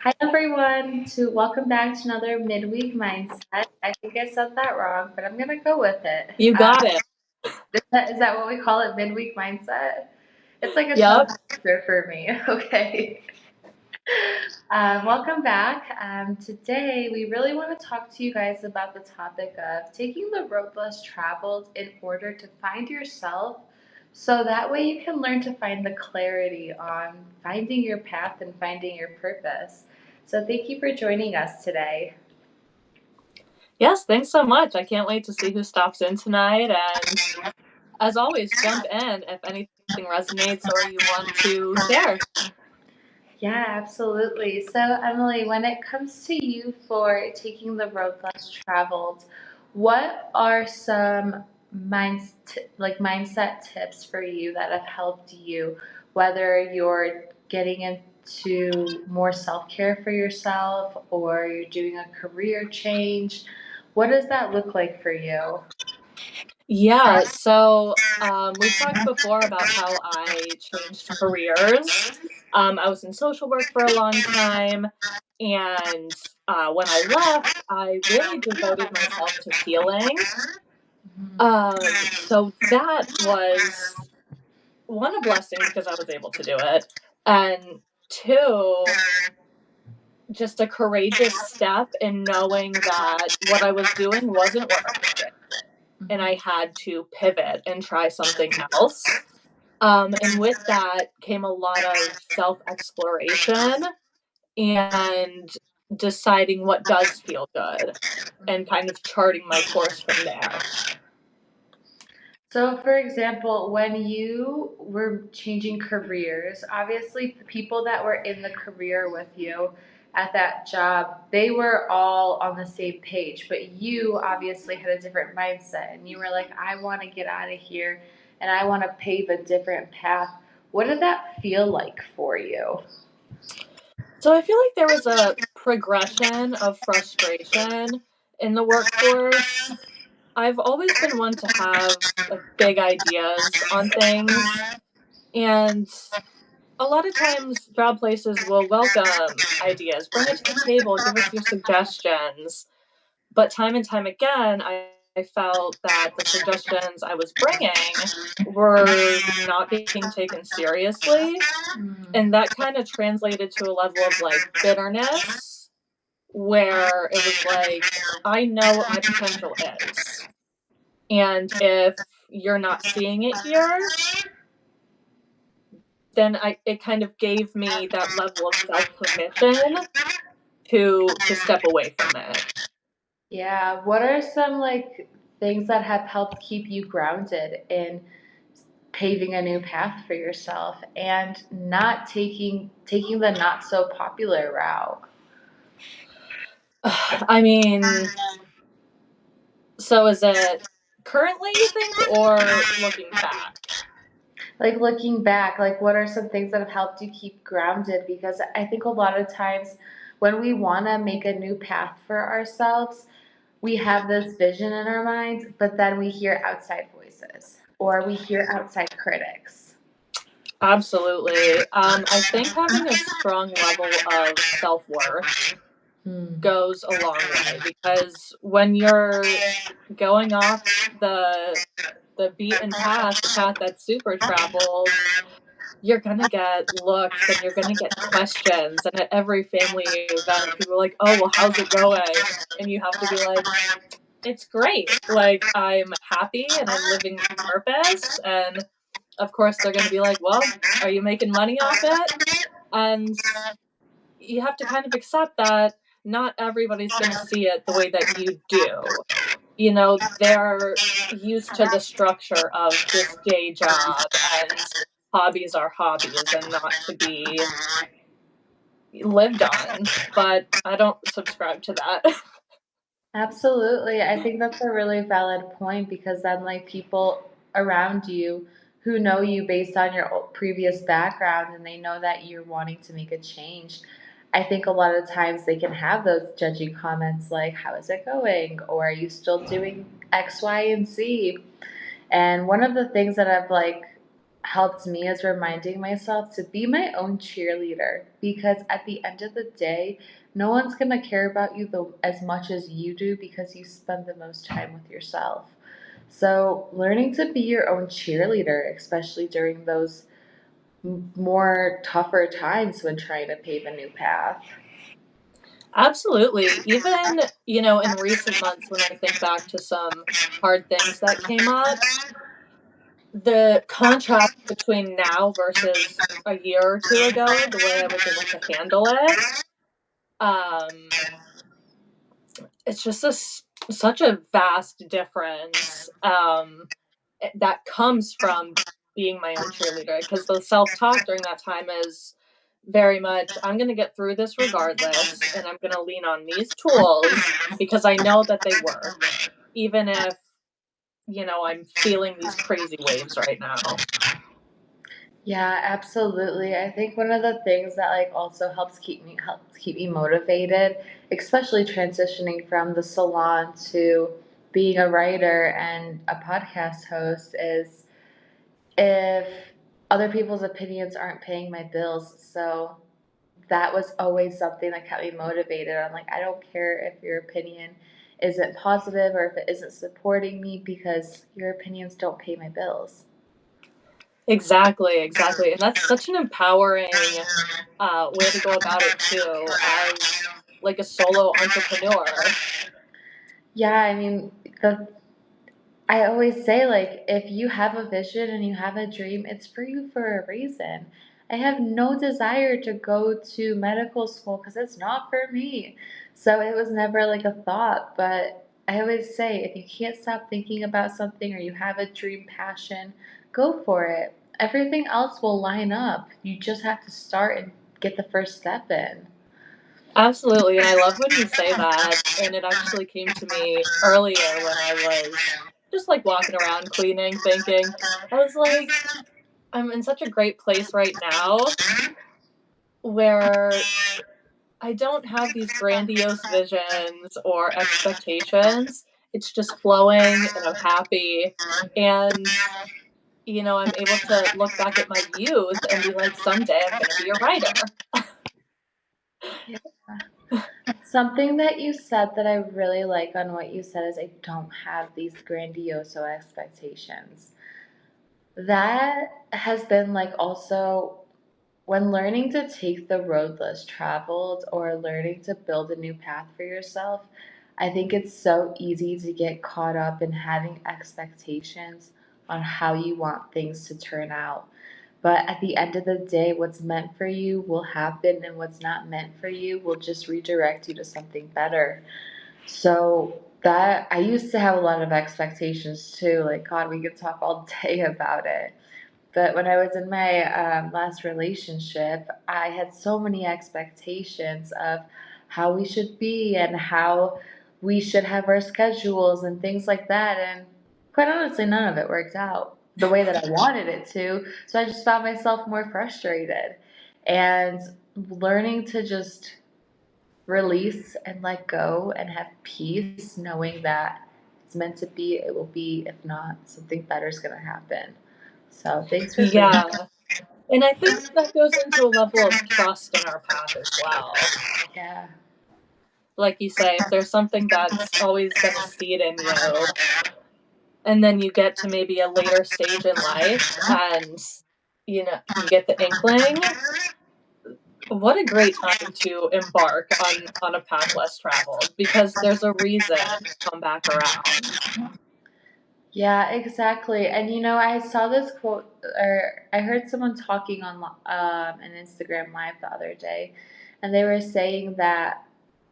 Hi everyone, to welcome back to another midweek mindset. I think I said that wrong, but I'm gonna go with it. You got it. Is that what we call it, midweek mindset? It's like a tongue Yep. twister for me. Okay. Welcome back. Today we really want to talk to you guys about the topic of taking the road less traveled in order to find yourself. So that way you can learn to find the clarity on finding your path and finding your purpose. So thank you for joining us today. Yes, thanks so much. I can't wait to see who stops in tonight. And as always, jump in if anything resonates or you want to share. Yeah, absolutely. So, Emily, when it comes to you for taking the road less traveled, what are some mindset tips for you that have helped you, whether you're getting into more self-care for yourself or you're doing a career change? What does that look like for you? Yeah, so we've talked before about how I changed careers. I was in social work for a long time. And when I left, I really devoted myself to healing. So that was one, a blessing because I was able to do it, and two, just a courageous step in knowing that what I was doing wasn't working and I had to pivot and try something else. And with that came a lot of self exploration and deciding what does feel good and kind of charting my course from there. So, for example, when you were changing careers, obviously the people that were in the career with you at that job, they were all on the same page, but you obviously had a different mindset and you were like, I want to get out of here and I want to pave a different path. What did that feel like for you? So I feel like there was a progression of frustration in the workforce. I've always been one to have like big ideas on things, and a lot of times job places will welcome ideas, bring it to the table, give us your suggestions. But time and time again, I felt that the suggestions I was bringing were not being taken seriously. And that kind of translated to a level of like bitterness where it was like, I know what my potential is. And if you're not seeing it here, then it kind of gave me that level of self permission to step away from it. Yeah, what are some things that have helped keep you grounded in paving a new path for yourself and not taking the not so popular route? I mean, so is it currently you think or looking back? Like looking back, like what are some things that have helped you keep grounded? Because I think a lot of times when we want to make a new path for ourselves, we have this vision in our minds, but then we hear outside voices or we hear outside critics. Absolutely. I think having a strong level of self worth Hmm. goes a long way because when you're going off the the beaten path, the path that's super traveled, you're gonna get looks and you're gonna get questions. And at every family event, people are like, "Oh, well, how's it going?" And you have to be like, "It's great. Like I'm happy and I'm living purpose." And of course, they're gonna be like, "Well, are you making money off it?" And you have to kind of accept that not everybody's gonna see it the way that you do. You know, they're used to the structure of this day job and hobbies are hobbies and not to be lived on. But I don't subscribe to that. Absolutely. I think that's a really valid point because then, people around you who know you based on your previous background and they know that you're wanting to make a change, I think a lot of times they can have those judgy comments like, how is it going? Or are you still doing X, Y, and Z? And one of the things that I've helped me is reminding myself to be my own cheerleader, because at the end of the day, no one's going to care about you as much as you do, because you spend the most time with yourself. So, learning to be your own cheerleader, especially during those more tougher times when trying to pave a new path. Absolutely. Even, in recent months when I think back to some hard things that came up, the contrast between now versus a year or 2 ago, the way I was able to handle it, um, it's just such a vast difference, that comes from being my own cheerleader. Because the self-talk during that time is very much, "I'm gonna get through this regardless, and I'm gonna lean on these tools because I know that they work, even if, I'm feeling these crazy waves right now." Yeah, absolutely. I think one of the things that like also helps keep me motivated, especially transitioning from the salon to being a writer and a podcast host, is if other people's opinions aren't paying my bills. So that was always something that kept me motivated. I'm like, I don't care if your opinion isn't positive or if it isn't supporting me, because your opinions don't pay my bills. Exactly, exactly, and that's such an empowering, way to go about it too as, like, a solo entrepreneur. Yeah, I mean, the I always say, like, if you have a vision and you have a dream, it's for you for a reason. I have no desire to go to medical school because it's not for me. So it was never like a thought. But I always say, if you can't stop thinking about something or you have a dream passion, go for it. Everything else will line up. You just have to start and get the first step in. Absolutely, and I love when you say that, and it actually came to me earlier when I was just, like, walking around cleaning, thinking, I was like, "I'm in such a great place right now where I don't have these grandiose visions or expectations. It's just flowing, and I'm happy, and, I'm able to look back at my youth and be like, 'Someday I'm gonna be a writer.'" Yeah. Something that you said that I really like on what you said is, I don't have these grandiose expectations. That has been like also when learning to take the road less traveled or learning to build a new path for yourself. I think it's so easy to get caught up in having expectations on how you want things to turn out. But at the end of the day, what's meant for you will happen, and what's not meant for you will just redirect you to something better. So that I used to have a lot of expectations too. Like, God, we could talk all day about it. But when I was in my last relationship, I had so many expectations of how we should be and how we should have our schedules and things like that. And quite honestly, none of it worked out the way that I wanted it to. So I just found myself more frustrated. And learning to just release and let go and have peace, knowing that it's meant to be, it will be. If not, something better is going to happen. So thanks for saying Yeah, that. and I think that goes into a level of trust in our path as well. Yeah. Like you say, if there's something that's always been a seed in you, and then you get to maybe a later stage in life and, you get the inkling, what a great time to embark on a path less traveled because there's a reason to come back around. Yeah, exactly. And I saw this quote, or I heard someone talking on an Instagram live the other day, and they were saying that,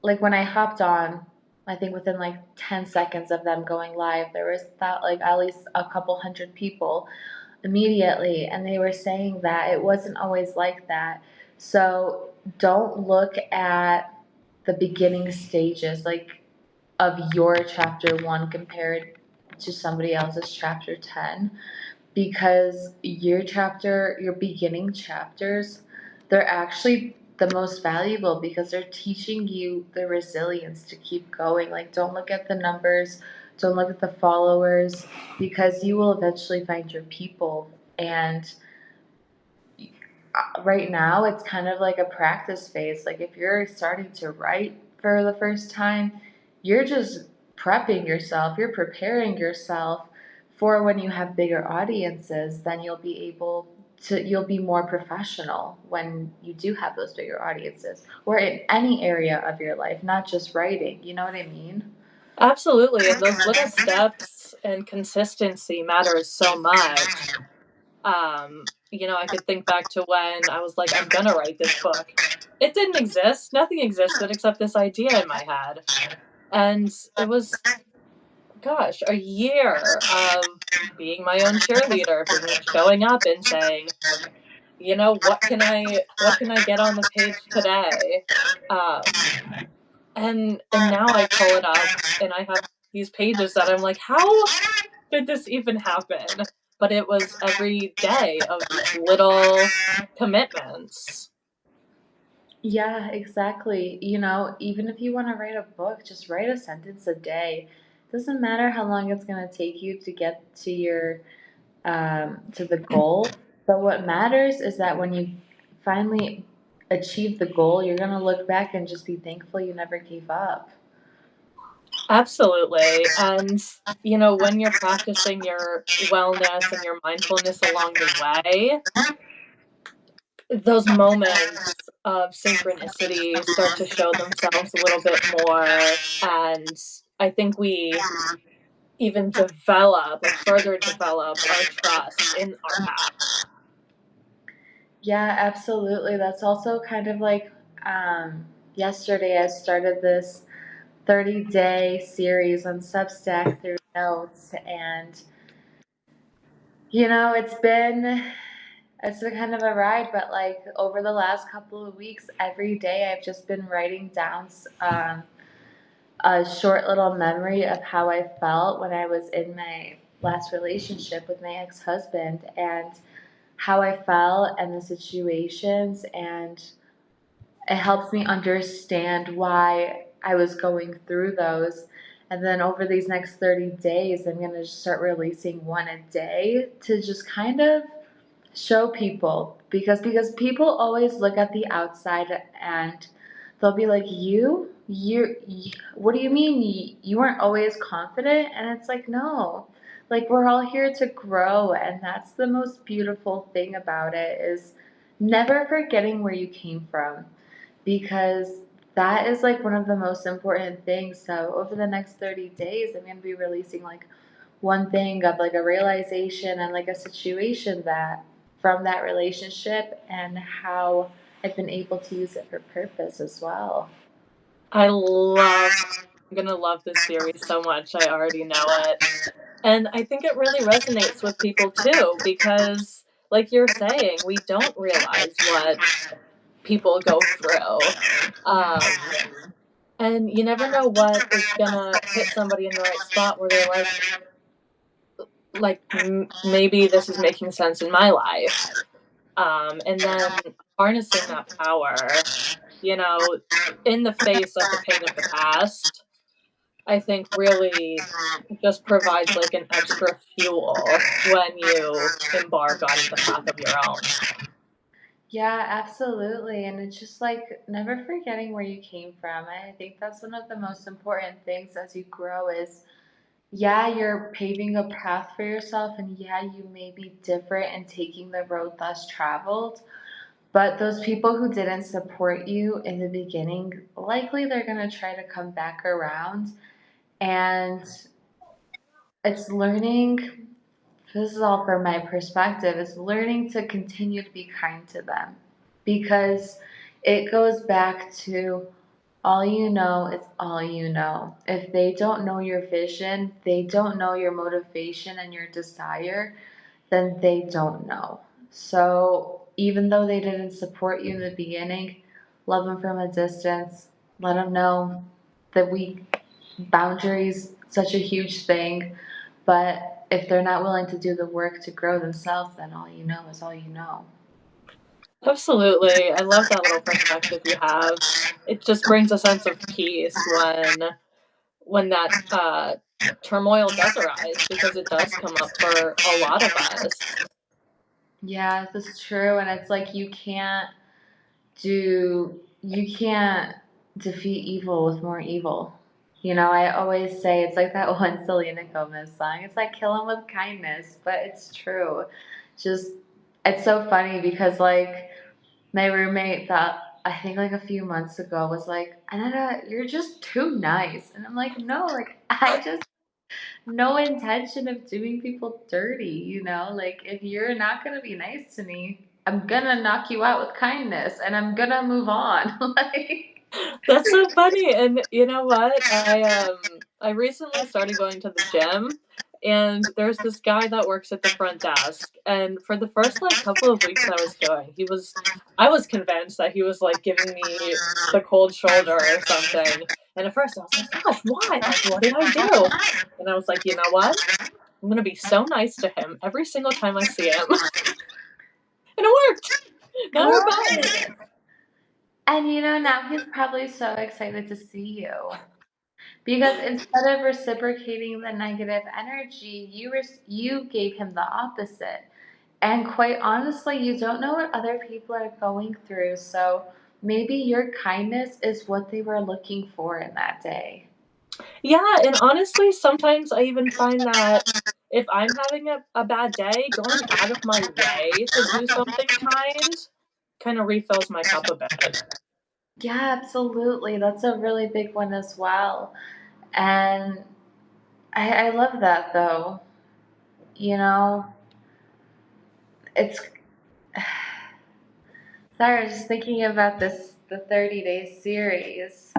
like, when I hopped on, I think within like 10 seconds of them going live, there was that like at least a couple hundred people immediately, and they were saying that it wasn't always like that. So don't look at the beginning stages, like, of your chapter 1 compared to somebody else's chapter 10, because your beginning chapters, they're actually the most valuable, because they're teaching you the resilience to keep going. Like, don't look at the numbers, don't look at the followers, because you will eventually find your people. And right now it's kind of like a practice phase. Like if you're starting to write for the first time, you're just prepping yourself, you're preparing yourself for when you have bigger audiences, then you'll be more professional when you do have those bigger audiences or in any area of your life, not just writing. You know what I mean? Absolutely, and those little steps and consistency matters so much. I could think back to when I was like, "I'm gonna write this book." It didn't exist, nothing existed except this idea in my head, and it was, gosh, a year of being my own cheerleader, being showing up and saying, "What can I get on the page today?" Um, and now I pull it up and I have these pages that I'm like, "How did this even happen?" But it was every day of these little commitments. Yeah, exactly. Even if you want to write a book, just write a sentence a day. Doesn't matter how long it's going to take you to get to your to the goal, but what matters is that when you finally achieve the goal, you're going to look back and just be thankful you never gave up. Absolutely, and, when you're practicing your wellness and your mindfulness along the way, those moments of synchronicity start to show themselves a little bit more, and I think we even further develop our trust in our path. Yeah, absolutely. That's also kind of like yesterday I started this 30-day series on Substack through notes, and it's been kind of a ride, but like over the last couple of weeks, every day I've just been writing down a short little memory of how I felt when I was in my last relationship with my ex-husband, and how I felt and the situations, and it helps me understand why I was going through those. And then over these next 30 days, I'm going to start releasing one a day to just kind of show people, because people always look at the outside and they'll be like, you what do you mean you weren't always confident? And it's like, no, like we're all here to grow, and that's the most beautiful thing about it, is never forgetting where you came from, because that is like one of the most important things. So over the next 30 days, I'm going to be releasing like one thing of like a realization and like a situation that from that relationship, and how I've been able to use it for purpose as well. I love I'm gonna love this series so much, I already know it. And I think it really resonates with people too, because like you're saying, we don't realize what people go through. Um, and you never know what is gonna hit somebody in the right spot where they're like, maybe this is making sense in my life. And then harnessing that power, you know, in the face of the pain of the past, I think really just provides like an extra fuel when you embark on the path of your own. Yeah, absolutely. And it's just like never forgetting where you came from. I think that's one of the most important things as you grow is, yeah, you're paving a path for yourself, and yeah, you may be different and taking the road less traveled. But those people who didn't support you in the beginning, likely they're going to try to come back around. And it's learning, this is all from my perspective, is learning to continue to be kind to them. Because it goes back to, all you know is all you know. If they don't know your vision, they don't know your motivation and your desire, then they don't know. So even though they didn't support you in the beginning, love them from a distance. Let them know that boundaries such a huge thing, but if they're not willing to do the work to grow themselves, then all you know is all you know. Absolutely. I love that little perspective you have. It just brings a sense of peace when that turmoil does arise because it does come up for a lot of us. Yeah, this is true. And it's like you can't defeat evil with more evil. You know, I always say it's like that one Selena Gomez song. It's like kill him with kindness, but it's true. Just it's so funny because like my roommate that I think like a few months ago was like, Anna, you're just too nice. And I'm like, no, like I just no intention of doing people dirty, you know? Like if you're not gonna be nice to me, I'm gonna knock you out with kindness and I'm gonna move on. Like That's so funny, and you know what? I recently started going to the gym, and there's this guy that works at the front desk, and for the first, like, couple of weeks I was going, I was convinced that he was, like, giving me the cold shoulder or something, and at first I was like, "Gosh, why? Like, what did I do?" And I was like, "You know what? I'm gonna be so nice to him every single time I see him." And it worked! Now we're buds. good. And you know, now he's probably so excited to see you. Because instead of reciprocating the negative energy, you gave him the opposite. And quite honestly, you don't know what other people are going through. So maybe your kindness is what they were looking for in that day. Yeah, and honestly, sometimes I even find that if I'm having a bad day, going out of my way to do something kinda refills my cup a bit. Yeah, absolutely. That's a really big one as well. And I love that though. You know, it's sorry, I was just thinking about the 30-day series.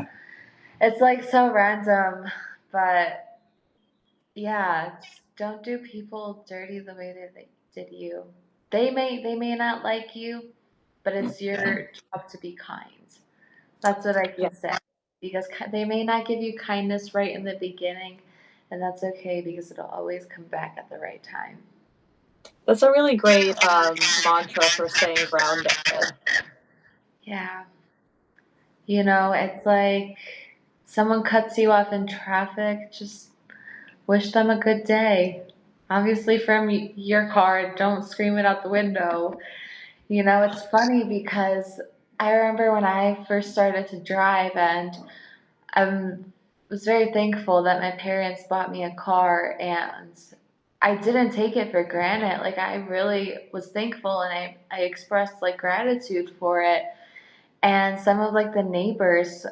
It's like so random, but yeah, just don't do people dirty the way that they did you. They may not like you, but it's your job to be kind. That's what I Yeah, can say. Because they may not give you kindness right in the beginning, and that's okay because it'll always come back at the right time. that's a really great, mantra for staying grounded. Yeah. You know, it's like someone cuts you off in traffic, just wish them a good day. Obviously, from your car, don't scream it out the window. You know, it's funny because I remember when I first started to drive, and I was very thankful that my parents bought me a car, and I didn't take it for granted. Like, I really was thankful, and I expressed like gratitude for it. And some of like the neighbors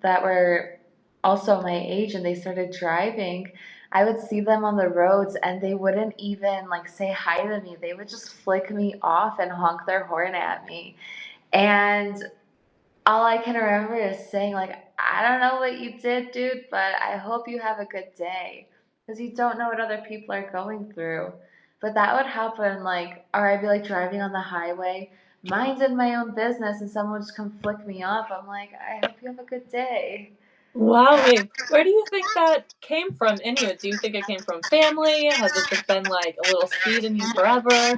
that were also my age and they started driving, I would see them on the roads and they wouldn't even like say hi to me. They would just flick me off and honk their horn at me. And all I can remember is saying like, I don't know what you did, dude, but I hope you have a good day. Because you don't know what other people are going through. But that would happen like, or I'd be like driving on the highway, minding my own business, and someone would just come flick me off. I'm like, I hope you have a good day. Wowee. Where do you think that came from in you? Do you think it came from family? Has it just been, like, a little seed in you forever?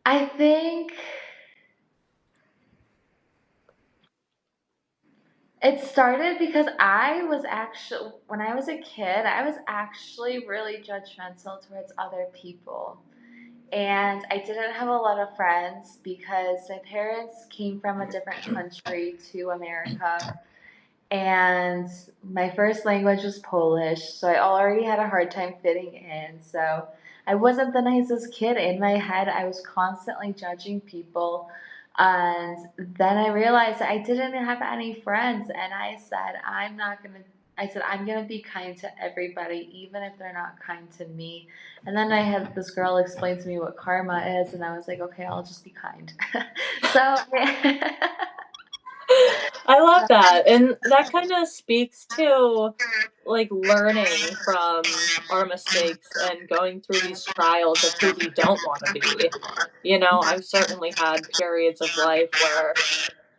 I think it started because I was actually, when I was a kid, I was actually really judgmental towards other people. And I didn't have a lot of friends because my parents came from a different country to America. And my first language was Polish, so I already had a hard time fitting in. So I wasn't the nicest kid. In my head, I was constantly judging people. And then I realized I didn't have any friends, and I said, I'm gonna be kind to everybody, even if they're not kind to me. And then I had this girl explain to me what karma is, and I was like, okay, I'll just be kind. So, I love that, and that kinda speaks to, like, learning from our mistakes and going through these trials of who we don't wanna be. You know, I've certainly had periods of life where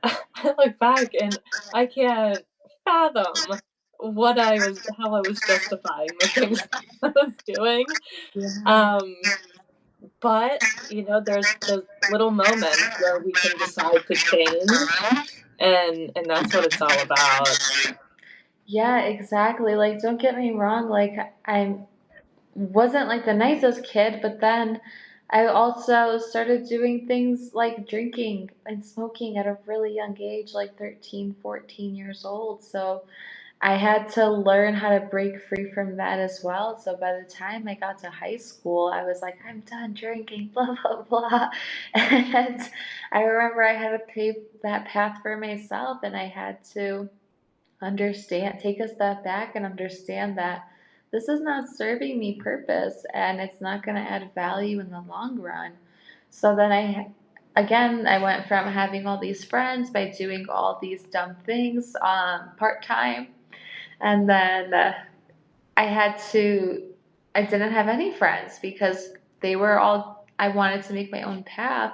I look back and I can't fathom how I was justifying the things I was doing, yeah. um, but, you know, there's those little moments where we can decide to change, and that's what it's all about. Yeah, exactly. Like, don't get me wrong. Like, I'm wasn't like the nicest kid, but then I also started doing things like drinking and smoking at a really young age, like 13, 14 years old. So I had to learn how to break free from that as well. So by the time I got to high school, I was like, I'm done drinking, blah, blah, blah. And I remember I had to pave that path for myself, and I had to understand, take a step back and understand that this is not serving me purpose and it's not going to add value in the long run. So then again, I went from having all these friends by doing all these dumb things part time, and then I had to, I didn't have any friends because they were all, I wanted to make my own path.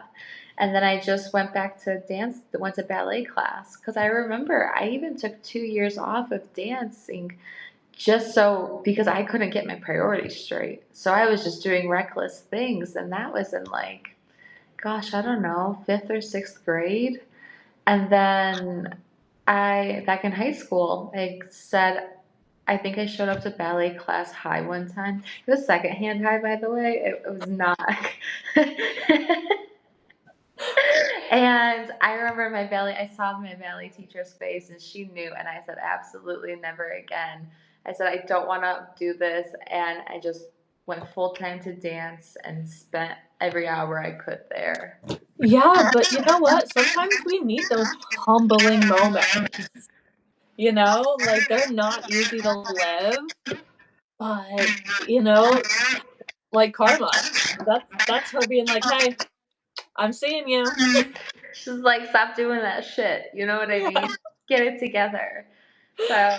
And then I just went back to dance, went to ballet class. Because I remember I even took 2 years off of dancing just so, because I couldn't get my priorities straight. So I was just doing reckless things. And that was in like, gosh, I don't know, fifth or sixth grade. And then back in high school, I said, I think I showed up to ballet class high one time. It was secondhand high, by the way. It was not. And I remember I saw my ballet teacher's face and she knew. And I said, absolutely never again. I said, I don't want to do this. And I just went full time to dance and spent every hour I could there. Yeah, but you know what? Sometimes we need those humbling moments, you know? Like, they're not easy to live, but, you know, like karma. That's her being like, "Hey, I'm seeing you." She's like, stop doing that shit. You know what I mean? Get it together. So,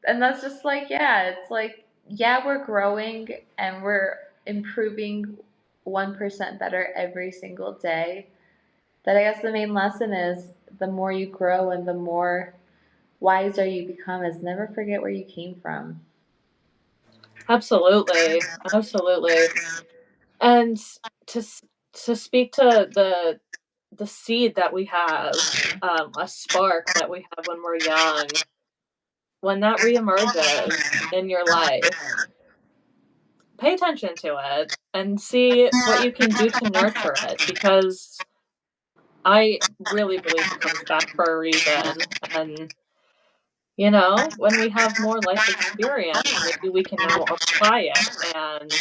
and that's just like, yeah, it's like, yeah, we're growing and we're improving 1% better every single day. But I guess the main lesson is the more you grow and the more wiser you become is never forget where you came from. Absolutely, absolutely. And to s to speak to the seed that we have, a spark that we have when we're young, when that reemerges in your life, pay attention to it and see what you can do to nurture it because I really believe it comes back for a reason. And, you know, when we have more life experience, maybe we can now apply it and,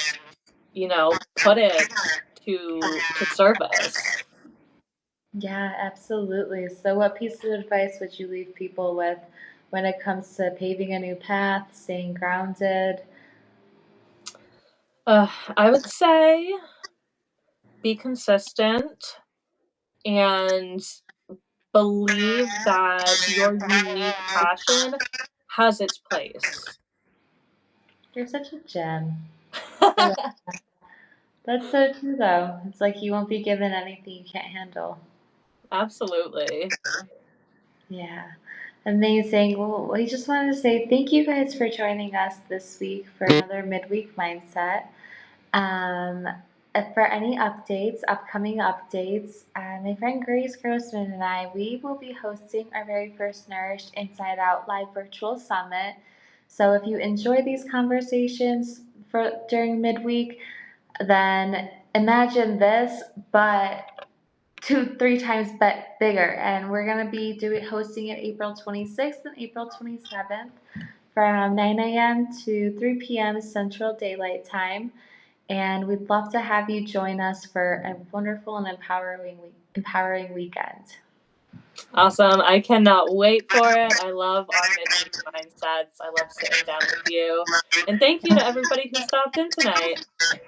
you know, put it to service. Yeah, absolutely. So, what piece of advice would you leave people with when it comes to paving a new path, staying grounded? I would say be consistent and believe that your unique passion has its place. You're such a gem. Yeah, that's so true, though. It's like you won't be given anything you can't handle. Absolutely. Yeah, amazing. Well, we just wanted to say thank you guys for joining us this week for another midweek mindset. Um, for any updates, upcoming updates, my friend Grace Grossman and I, we will be hosting our very first Nourished Inside Out live virtual summit. So if you enjoy these conversations during midweek, then imagine this, but two, three times bigger. And we're gonna be hosting it April 26th and April 27th from 9 a.m. to 3 p.m. Central Daylight Time. And we'd love to have you join us for a wonderful and empowering weekend. Awesome. I cannot wait for it. I love our midweek mindsets. I love sitting down with you. And thank you to everybody who stopped in tonight.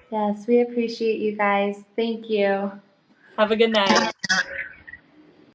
Yes, we appreciate you guys. Thank you. Have a good night.